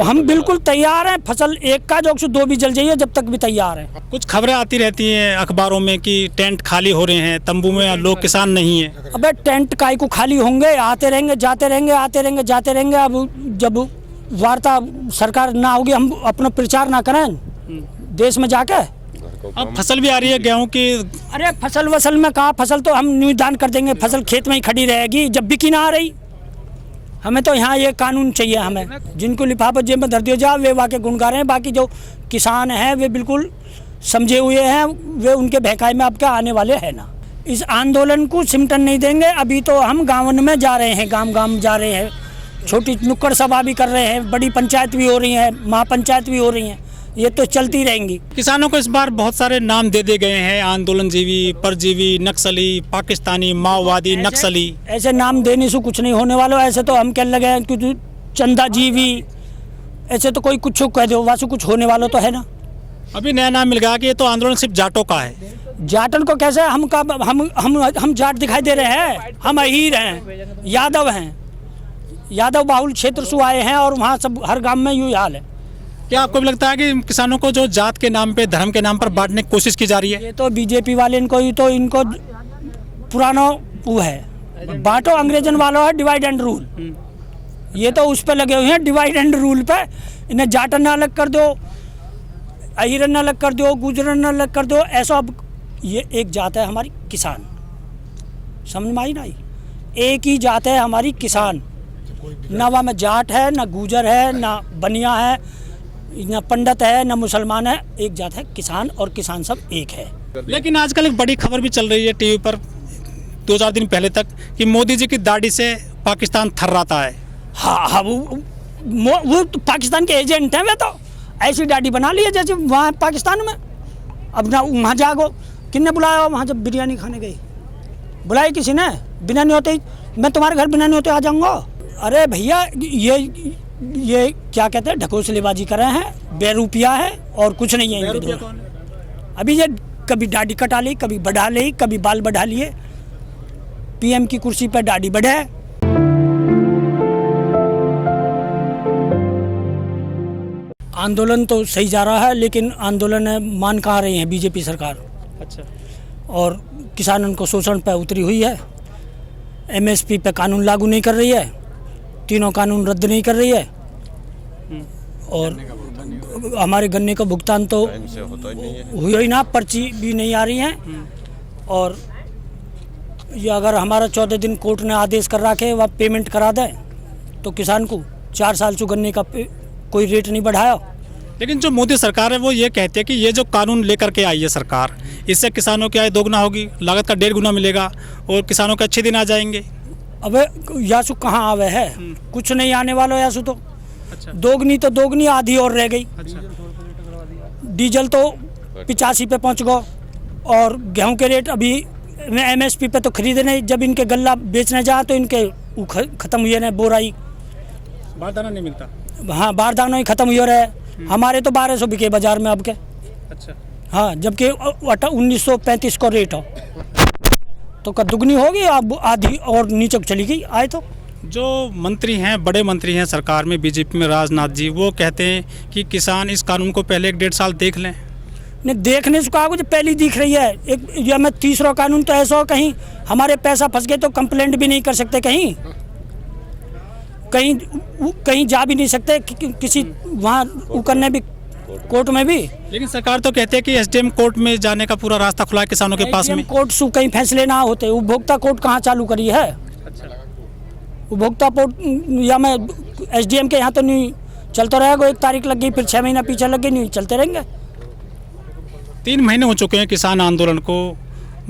हम बिल्कुल तैयार हैं। फसल एक का जो 2 भी जल जाइए, जब तक भी तैयार हैं। कुछ खबरें आती रहती हैं अखबारों में कि टेंट खाली हो रहे हैं, तंबू में लोग किसान नहीं है। अबे टेंट काय को खाली होंगे, आते रहेंगे जाते रहेंगे, आते रहेंगे जाते रहेंगे। अब जब वार्ता सरकार ना होगी, हम अपना प्रचार ना करें देश में जाके। अब फसल भी आ रही है गेहूं की। अरे फसल वसल में कहा, फसल तो हम निदान कर देंगे, फसल खेत में ही खड़ी रहेगी जब बिकी ना आ रही। हमें तो यहाँ ये कानून चाहिए। हमें जिनको लिफाफा जेब में धर दिया जाए वे वाके गुणगार हैं, बाकी जो किसान हैं वे बिल्कुल समझे हुए हैं, वे उनके बहकाई में अब क्या आने वाले हैं ना। इस आंदोलन को सिमटन नहीं देंगे। अभी तो हम गाँव में जा रहे हैं, गांव जा रहे हैं, छोटी नुक्कड़ सभा भी कर रहे हैं, बड़ी पंचायत भी हो रही है, महापंचायत भी हो रही हैं, ये तो चलती रहेंगी। किसानों को इस बार बहुत सारे नाम दे गए हैं, आंदोलनजीवी, परजीवी, नक्सली, पाकिस्तानी, माओवादी, नक्सली। ऐसे नाम देने से कुछ नहीं होने वाला। ऐसे तो हम कहने लगे हैं कि चंदा जीवी, ऐसे तो कोई कुछ कह दो, वासु कुछ होने वाला तो है ना। अभी नया नाम मिल गया कि ये तो आंदोलन सिर्फ जाटों का है। जाटन को कैसे हम जाट दिखाई दे रहे हैं? हम अहीर हैं, यादव हैं, यादव बाहुल क्षेत्र से आए हैं और वहाँ सब हर गांव में यूँ हाल है। क्या आपको भी लगता है कि किसानों को जो जात के नाम पे, धर्म के नाम पर बांटने की कोशिश की जा रही है? ये तो बीजेपी वाले इनको पुराना वो है, बांटो अंग्रेजन वालों है डिवाइड एंड रूल। ये तो उस पे लगे हुए हैं डिवाइड एंड रूल पे। इन्हें जाटन अलग कर दो, अहिरन अलग कर दो, गुजरन अलग कर दो, ऐसा। अब ये एक जात है हमारी किसान, समझ में आई ना? एक ही जात है हमारी किसान, ना वहाँ में जाट है, ना गुजर है, ना बनिया है, ना पंडित है, ना मुसलमान है। एक जात है किसान, और किसान सब एक है। लेकिन आजकल एक बड़ी खबर भी चल रही है टीवी पर 2-4 दिन पहले तक कि मोदी जी की दाढ़ी से पाकिस्तान थर्राता है। हाँ, वो तो पाकिस्तान के एजेंट हैं। वे तो ऐसी दाढ़ी बना ली है जैसे वहाँ पाकिस्तान में। अब ना वहाँ जागो, किसने बुलाया वहाँ जब बिरयानी खाने गई? बुलाई किसी ने? बिना नहीं होते मैं तुम्हारे घर बिना नहीं होते आ जाऊँगा। अरे भैया, ये क्या कहते हैं, ढकोसलेबाजी कर रहे हैं, बेरुपिया है और कुछ नहीं है इनके दो। अभी ये कभी दाढ़ी कटा ली, कभी बढ़ा ली, कभी बाल बढ़ा लिए, पीएम की कुर्सी पर दाढ़ी बढ़े। आंदोलन तो सही जा रहा है, लेकिन आंदोलन मान कहाँ रही है बीजेपी सरकार। अच्छा। और किसानों को शोषण पर उतरी हुई है, एमएसपी पे कानून लागू नहीं कर रही है, तीनों कानून रद्द नहीं कर रही है, और हमारे गन्ने का भुगतान तो हुआ ही ना, पर्ची भी नहीं आ रही है। और ये अगर हमारा 14 दिन कोर्ट ने आदेश कर रखे वह पेमेंट करा दे तो किसान को 4 साल से गन्ने का कोई रेट नहीं बढ़ाया। लेकिन जो मोदी सरकार है वो ये कहती है कि ये जो कानून लेकर के आई है सरकार, इससे किसानों की आय दोगुना होगी, लागत का 1.5 गुना मिलेगा और किसानों के अच्छे दिन आ जाएंगे। अबे यासु कहाँ आवे है? कुछ नहीं आने वाला यासु तो। अच्छा। दोगुनी तो दोगुनी, आधी और रह गई। अच्छा। डीजल तो 85 पे पहुँच गो, और गेहूं के रेट अभी एमएसपी पे तो खरीदे नहीं। जब इनके गल्ला बेचने जा तो इनके खत्म हुए ना, बोराई बारदाना नहीं मिलता। हाँ, बारदाना ही खत्म हुए रहे। हमारे तो 1200 बिके बाजार में अब के। अच्छा। हाँ, जबकि 1935 को रेट हो तो का दुगनी होगी, अब आधी और नीचे चली गई आए तो। जो मंत्री हैं, बड़े मंत्री हैं सरकार में, बीजेपी में राजनाथ जी, वो कहते हैं कि किसान इस कानून को पहले 1-1.5 साल देख लें। नहीं, देखने से कहा, पहली दिख रही है। एक या मैं तीसरा कानून तो ऐसा हो, कहीं हमारे पैसा फंस गए तो कंप्लेंट भी नहीं कर सकते, कहीं जा भी नहीं सकते किसी वहाँ करने भी, कोर्ट में भी। लेकिन सरकार तो कहते हैं कि एसडीएम कोर्ट में जाने का पूरा रास्ता खुला है किसानों के पास में। कोर्ट से कहीं फैसले ना होते, उपभोक्ता कोर्ट कहाँ चालू करी है? अच्छा। उपभोक्ता कोर्ट या मैं एसडीएम के यहाँ तो नहीं चलता रहेगा। 1 तारीख लग गई, फिर 6 महीना पीछे लग गई, नहीं चलते रहेंगे। 3 महीने हो चुके हैं किसान आंदोलन को,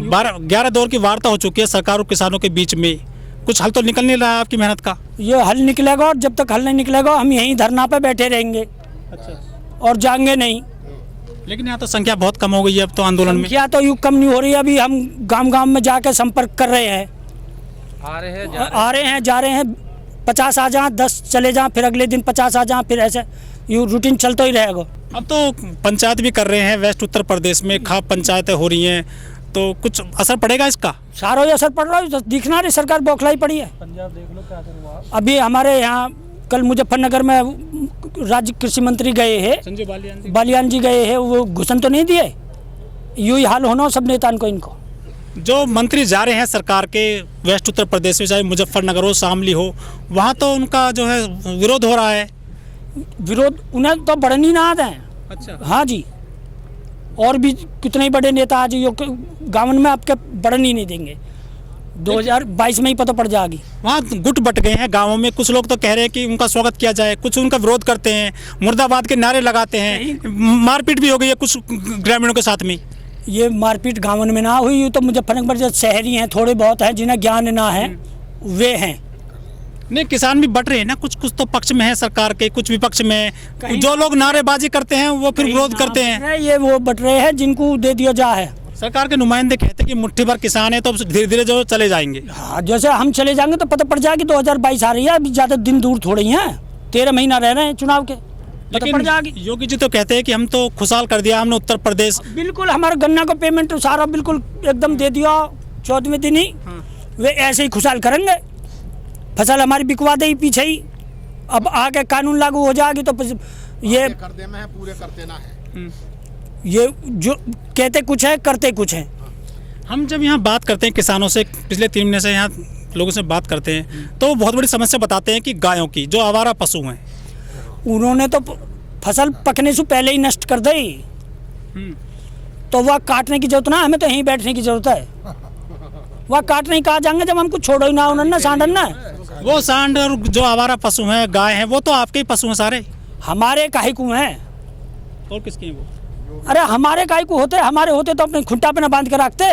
11 दौर की वार्ता हो चुकी है सरकार और किसानों के बीच में। कुछ हल तो निकल नहीं रहा है आपकी मेहनत का? ये हल निकलेगा, और जब तक हल नहीं निकलेगा हम यहीं धरना पे बैठे रहेंगे। अच्छा। और जाएंगे नहीं। लेकिन यहाँ तो संख्या बहुत कम हो गई है अब तो आंदोलन में। संख्या तो यूँ कम नहीं हो रही है। अभी हम गांव में जाकर संपर्क कर रहे हैं, आ रहे हैं जा रहे हैं। 50 आ जाएं, 10 चले जाएं, फिर अगले दिन 50 आ जाएं, फिर ऐसे यूँ रूटीन चलता ही रहेगा। अब तो पंचायत भी कर रहे हैं वेस्ट उत्तर प्रदेश में, खाप पंचायतें हो रही हैं, तो कुछ असर पड़ेगा इसका? सारा ही असर पड़ रहा है, दिखना नहीं, सरकार बौखलाई पड़ी है। पंजाब देख लो क्या हुआ। अभी हमारे यहाँ कल मुजफ्फरनगर में राज्य कृषि मंत्री गए हैं, संजय बालियान जी गए हैं, वो घोषणा तो नहीं दिए। यूँ ही हाल होना सब नेता को इनको। जो मंत्री जा रहे हैं सरकार के वेस्ट उत्तर प्रदेश में, चाहे मुजफ्फरनगर हो, शामली हो, वहाँ तो उनका जो है विरोध हो रहा है। विरोध उन्हें तो बढ़न ही ना आते हैं। अच्छा। हाँ जी, और भी कितने ही बड़े नेता आज यो गाँव में आपके बढ़न ही नहीं देंगे। 2022 में ही पता पड़ जाएगी। वहाँ गुट बट गए हैं गाँवों में। कुछ लोग तो कह रहे हैं कि उनका स्वागत किया जाए, कुछ उनका विरोध करते हैं, मुर्दाबाद के नारे लगाते हैं, मारपीट भी हो गई है कुछ ग्रामीणों के साथ में। ये मारपीट गाँव में ना हुई, ये तो मुजफ्फरनगर जो शहरी हैं थोड़े बहुत हैं जिन्हें ज्ञान ना है वे हैं। नहीं, किसान भी बट रहे हैं ना, कुछ कुछ तो पक्ष में है सरकार के, कुछ विपक्ष में। जो लोग नारेबाजी करते हैं वो फिर विरोध करते हैं। ये वो बट रहे हैं जिनको दे दिया जा है। सरकार के नुमाइंदे कहते हैं कि मुट्ठी भर किसान है तो धीरे धीरे जो चले जाएंगे। हाँ, जैसे हम चले जाएंगे तो पता पड़ जाएगी। 2022 आ रही है, अभी ज़्यादा दिन दूर थोड़ी हैं, 13 महीना रह रहे हैं चुनाव के, पता पड़ जाएगी। योगी जी तो कहते हैं कि हम तो खुशहाल कर दिया हमने उत्तर प्रदेश। बिल्कुल, हमारे गन्ना का पेमेंट सारा बिल्कुल एकदम दे दिया 14वें दिन ही। वे ऐसे ही खुशहाल करेंगे, फसल हमारी बिकवा दे ही पीछे ही। अब आगे कानून लागू हो जाएगी तो ये करते में है, पूरे करते ना है। ये जो कहते कुछ है करते कुछ है। हम जब यहाँ बात करते हैं किसानों से, पिछले 3 महीने से यहाँ लोगों से बात करते हैं, तो वो बहुत बड़ी समस्या बताते हैं कि गायों की, जो आवारा पशु हैं, उन्होंने तो फसल पकने से पहले ही नष्ट कर दी। तो वह काटने की जरूरत ना, हमें तो यहीं बैठने की जरूरत है। वह काटने ही कहा जाएंगे जब हमको छोड़ो ही ना उन्होंने सांडन ना। वो सांड और जो आवारा पशु हैं, गाय हैं, वो तो आपके ही पशु हैं सारे। हमारे काहे को हैं? और किसके हैं वो? अरे हमारे काहे को होते, हमारे होते तो अपने खुट्टा पे ना बांध के रखते।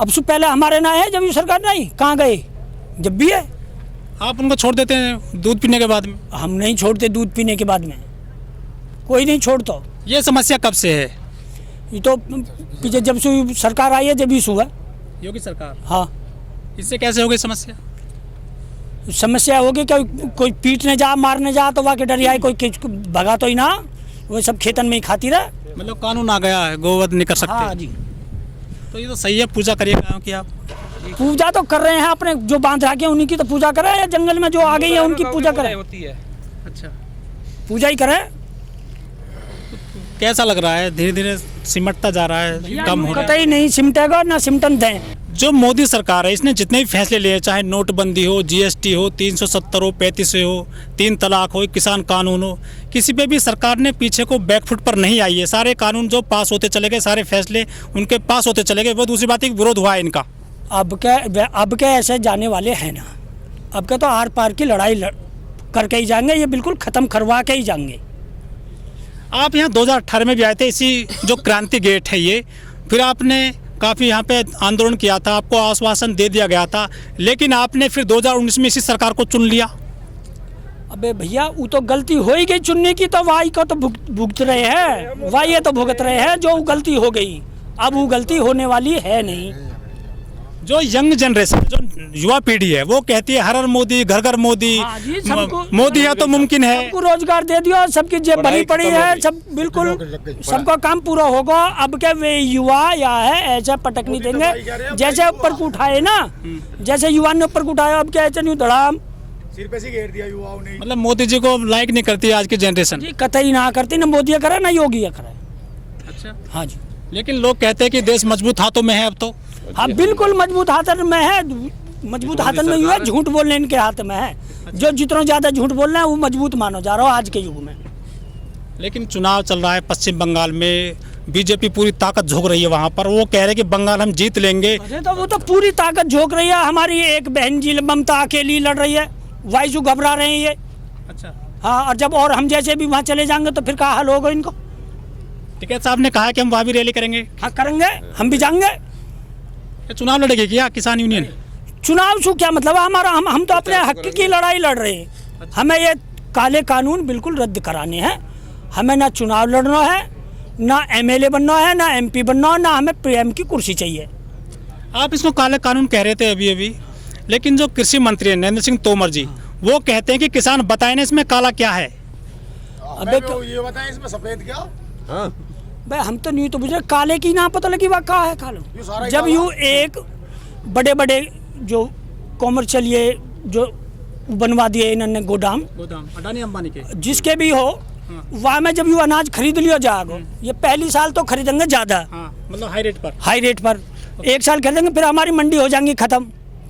अब से पहले हमारे ना है, जब ये सरकार नहीं, कहाँ गए? जब भी है आप उनको छोड़ देते हैं दूध पीने के बाद में? हम नहीं छोड़ते दूध पीने के बाद में, कोई नहीं छोड़ता। ये समस्या कब से है? ये तो पीछे जब से सरकार आई है जब इशू है। योगी सरकार। हाँ, इससे कैसे हो गई समस्या? समस्या होगी कि कोई पीटने जा, मारने जा तो वहाँ के डरिया कोई भगा तो ही ना, वो सब खेतन में ही खाती रहे। मतलब कानून आ गया है, गोवध नहीं कर सकते। हाँ जी, तो ये तो सही है, पूजा करिए गायों की आप। पूजा तो कर रहे हैं अपने, जो बांध रखे हैं उन्हीं की तो पूजा करें, या जंगल में जो आ गई है उनकी पूजा करें। अच्छा, पूजा ही करें। कैसा लग रहा है? धीरे धीरे सिमटता जा रहा है, कम हो रहा है। कतई नहीं सिमटेगा ना सिमटन दें। जो मोदी सरकार है, इसने जितने भी फैसले लिए, चाहे नोटबंदी हो, जीएसटी हो, 370 हो, 35 हो, 3 तलाक हो, किसान कानून हो, किसी पे भी सरकार ने पीछे को बैकफुट पर नहीं आई है। सारे कानून जो पास होते चले गए, सारे फैसले उनके पास होते चले गए। वो दूसरी बात है कि विरोध हुआ है इनका। अब क्या ऐसे जाने वाले हैं ना, अब क्या तो आर पार की लड़ाई करके ही जाएंगे, ये बिल्कुल ख़त्म करवा के ही जाएंगे। आप यहाँ 2018 में भी आए थे, इसी जो क्रांति गेट है ये, फिर आपने काफ़ी यहाँ पे आंदोलन किया था, आपको आश्वासन दे दिया गया था, लेकिन आपने फिर 2019 में इसी सरकार को चुन लिया। अबे भैया, वो तो गलती हो ही गई चुनने की, तो वाई को तो भुगत रहे हैं, वाई तो भुगत रहे हैं जो गलती हो गई। अब वो गलती होने वाली है नहीं। जो यंग जनरेशन, जो युवा पीढ़ी है, वो कहती है हर हर मोदी, घर घर मोदी, हाँ जी, सबको मोदी है तो मुमकिन है। सबको रोजगार दे दियो, सबकी जेब भरी पड़ी है, सब बिल्कुल सबका काम पूरा होगा। अब क्या वे युवा या है ऐसा पटक नहीं देंगे जैसे ऊपर को उठाए ना, जैसे युवा ने ऊपर को उठाया, अब क्या ऐसे नहीं धड़ाम सिर पे से घेर दिया युवाओं ने। मतलब मोदी जी को लाइक नहीं करती आज की जनरेशन। जी, कतई ना करती, ना मोदी करे ना योगी करे। अच्छा, हाँ जी, लेकिन लोग कहते हैं कि देश मजबूत हाथों में है अब तो। हाँ बिल्कुल मजबूत हाथन में है, मजबूत हाथन में हुआ, झूठ बोलने इनके हाथ में है। जो जितना ज्यादा झूठ बोल रहे हैं वो मजबूत मानो जा रहा हो आज के युग में। लेकिन चुनाव चल रहा है पश्चिम बंगाल में, बीजेपी पूरी ताकत झोंक रही है वहाँ पर, वो कह रहे हैं कि बंगाल हम जीत लेंगे। अरे तो वो तो पूरी ताकत झोंक रही है। हमारी एक बहन जी ममता अकेली लड़ रही है, वाइजू घबरा रहे हैं ये। अच्छा, हाँ, और जब और हम जैसे भी वहाँ चले जाएंगे तो फिर क्या हाल होगा इनको। टिकैत साहब ने कहा है कि हम वहाँ भी रैली करेंगे। हाँ करेंगे, हम भी जाएंगे। चुनाव लड़ेगी क्या किसान यूनियन? चुनाव से क्या मतलब, हमारा हम तो अपने हक की लड़ाई लड़ रहे हैं। हमें ये काले कानून बिल्कुल रद्द कराने हैं। हमें ना चुनाव लड़ना है, ना एमएलए बनना है, ना एमपी बनना है, ना हमें पीएम की कुर्सी चाहिए। आप इसको काले कानून कह रहे थे अभी, लेकिन जो कृषि मंत्री है नरेंद्र सिंह तोमर जी, वो कहते हैं कि किसान बताएं ना इसमें काला क्या है। अबे ये बताएं इसमें सफेद क्या? हाँ, भाई हम तो नहीं तो बुझे, काले की ना पता लगी वह क्या है कालो। जब यूँ एक बड़े बड़े जो कॉमर्शियल ये जो बनवा दिए इन्होंने गोदाम, अडानी अंबानी के। जिसके भी हो वहाँ में जब यू अनाज खरीद लियो जाओ, ये पहली साल तो खरीदेंगे ज़्यादा, मतलब हाई रेट पर। एक साल खरीदेंगे, फिर हमारी मंडी हो जाएंगी ख़त्म,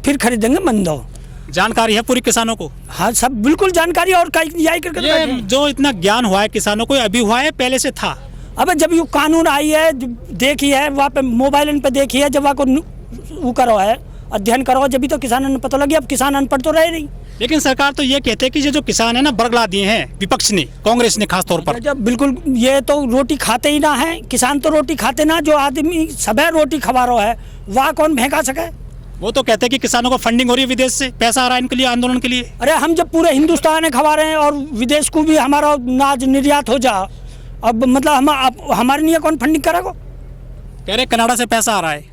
फिर खरीदेंगे मंदो। जानकारी है पूरी किसानों को? हाँ, सब बिल्कुल जानकारी, और यही करके ये जो इतना ज्ञान हुआ है किसानों को, अभी हुआ है पहले से था? अबे जब यू कानून आई है, देखी है वहाँ पे, मोबाइल पे देखी है, जब वहाँ को वो करो है, अध्ययन करो, जब भी तो किसानों ने पता लगी। अब किसान अनपढ़ तो रहे नहीं। लेकिन सरकार तो ये कहते हैं कि ये जो किसान है ना, बरगला दिए हैं विपक्ष ने, कांग्रेस ने खास तौर पर। जब बिल्कुल, ये तो रोटी खाते ही ना है किसान, तो रोटी खाते ना, जो आदमी सब रोटी खवा रहा है वहाँ कौन फेंका सके। वो तो कहते हैं कि किसानों को फंडिंग हो रही है, विदेश से पैसा आ रहा है इनके लिए, आंदोलन के लिए। अरे हम जब पूरे हिंदुस्तान में खवा रहे हैं और विदेश को भी हमारा नाज निर्यात हो जा, अब मतलब हमारे लिए कौन फंडिंग करेगा? कह रहे कनाडा से पैसा आ रहा है।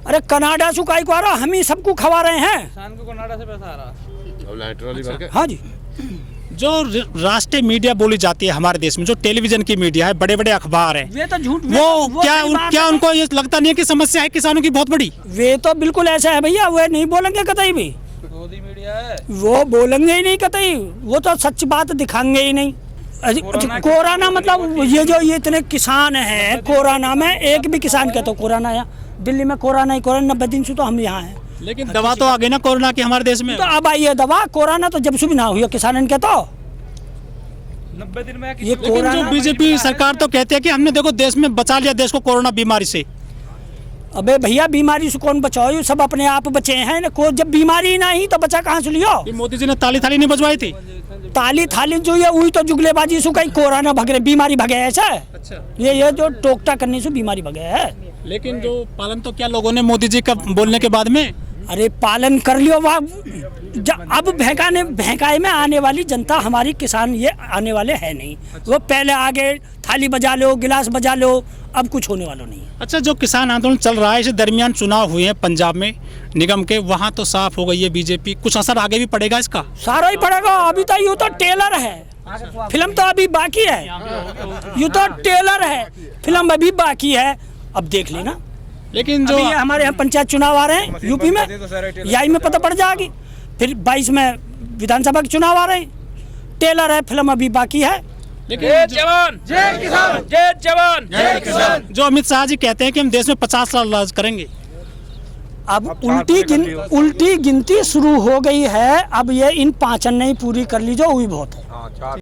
अरे कनाडा से काई को आ रहा, हम ही सबको खवा रहे हैं। किसान को कनाडा से पैसा आ रहा है। हाँ जी। जो राष्ट्रीय मीडिया बोली जाती है हमारे देश में, जो टेलीविजन की मीडिया है, बड़े बड़े अखबार है, वे तो झूठ, वो क्या उनको ये लगता नहीं है कि समस्या है किसानों की बहुत बड़ी? वे तो बिल्कुल ऐसा है भैया, वे नहीं बोलेंगे कतई भी, मोदी मीडिया है, वो बोलेंगे ही नहीं कतई, वो तो सच बात दिखाएंगे ही नहीं। कोरोना मतलब ये इतने किसान हैं, कोरोना में एक भी किसान कहते तो कोरोना है दिल्ली में, कोरोना ही कोरोना, 90 दिन से तो हम यहाँ हैं। लेकिन दवा तो आ गई ना कोरोना की हमारे देश में। तो अब आई है दवा, कोरोना तो जब से भी ना हुई किसान के, तो 90 दिन में ये लेकिन जो बीजेपी सरकार तो कहती है कि हमने देखो देश में बचा लिया देश को कोरोना बीमारी से। अबे भैया बीमारी से कौन बचाओ, सब अपने आप बचे हैं। को जब बीमारी ना ही तो बचा कहाँ से लियो? मोदी जी ने ताली थाली नहीं बजवाई थी? ताली थाली जो है वही तो जुगलेबाजी से कहीं कोरोना भगे, बीमारी भगे ऐसा। अच्छा, ये जो टोकटा करने से बीमारी भगे है। लेकिन जो पालन तो क्या लोगों ने मोदी जी का बोलने के बाद में? अरे पालन कर लियो वहाँ, अब भैंकाए में आने वाली जनता हमारी किसान ये आने वाले है नहीं। वो पहले आगे थाली बजा लो, गिलास बजा लो, अब कुछ होने वाला नहीं। अच्छा, जो किसान आंदोलन चल रहा है, इस दरमियान चुनाव हुए हैं पंजाब में निगम के, वहाँ तो साफ हो गई है बीजेपी, कुछ असर आगे भी पड़ेगा इसका? सारा ही पड़ेगा। अभी तो यूँ तो टेलर है, फिल्म तो अभी बाकी है। यूँ तो टेलर है, फिल्म अभी बाकी है, अब देख लेना। लेकिन जो हमारे यहाँ पंचायत चुनाव आ रहे हैं यूपी में, यही में पता पड़ जाएगी। फिर 22 में विधानसभा के चुनाव आ रहे हैं, टेलर है, फिल्म अभी बाकी है। जय जवान जय किसान, जय जवान जय किसान। जो अमित शाह जी कहते हैं कि हम देश में 50 साल राज करेंगे, अब उल्टी गिनती शुरू हो गई है। अब ये इन 5 नहीं पूरी कर लीजिए, वही बहुत है।